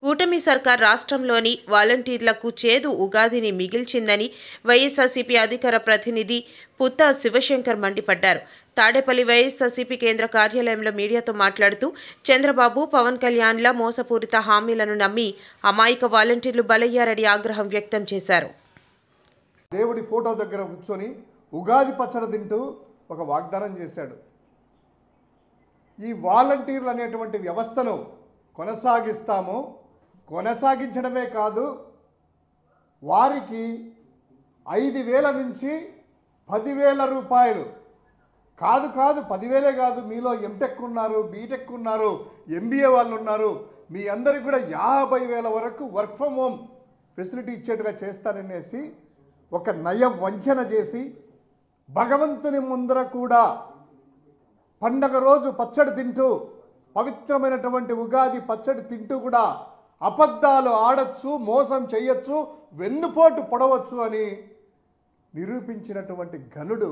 కూటమి సర్కార్ రాష్ట్రంలోని వాలంటీర్లకు చేదు ఉగాదిని మిగిల్చిందని వైఎస్ఆర్సీపీ అధికార ప్రతినిధి పుత్తా శివశంకర్ మండిపడ్డారు. తాడేపల్లి వైఎస్ఆర్సీపీ కేంద్ర కార్యాలయంలో మీడియాతో మాట్లాడుతూ చంద్రబాబు, పవన్ కళ్యాణ్ల మోసపూరిత హామీలను నమ్మి అమాయక వాలంటీర్లు బలయ్యారని ఆగ్రహం వ్యక్తం చేశారు. దేవుడి ఫోటో దగ్గర కూర్చొని ఉగాది పచ్చడి తింటూ ఒక వాగ్దానం చేశాడు. ఈ వాలంటీర్లు అనేటువంటి వ్యవస్థను కొనసాగిస్తాము, కొనసాగించడమే కాదు, వారికి 5,000 నుంచి 10,000 రూపాయలు కాదు 10,000 కాదు, మీలో ఎంటెక్ ఉన్నారు, బీటెక్ ఉన్నారు, ఎంబీఏ వాళ్ళు ఉన్నారు, మీ అందరికి కూడా 50,000 వరకు వర్క్ ఫ్రమ్ హోమ్ ఫెసిలిటీ ఇచ్చేట్టుగా చేస్తాననేసి ఒక నయ వంచన చేసి భగవంతుని ముందర కూడా పండగ రోజు పచ్చడి తింటూ, పవిత్రమైనటువంటి ఉగాది పచ్చడి తింటూ కూడా అబద్ధాలు ఆడచ్చు, మోసం చేయొచ్చు, వెన్నుపోటు పొడవచ్చు అని నిరూపించినటువంటి ఘనుడు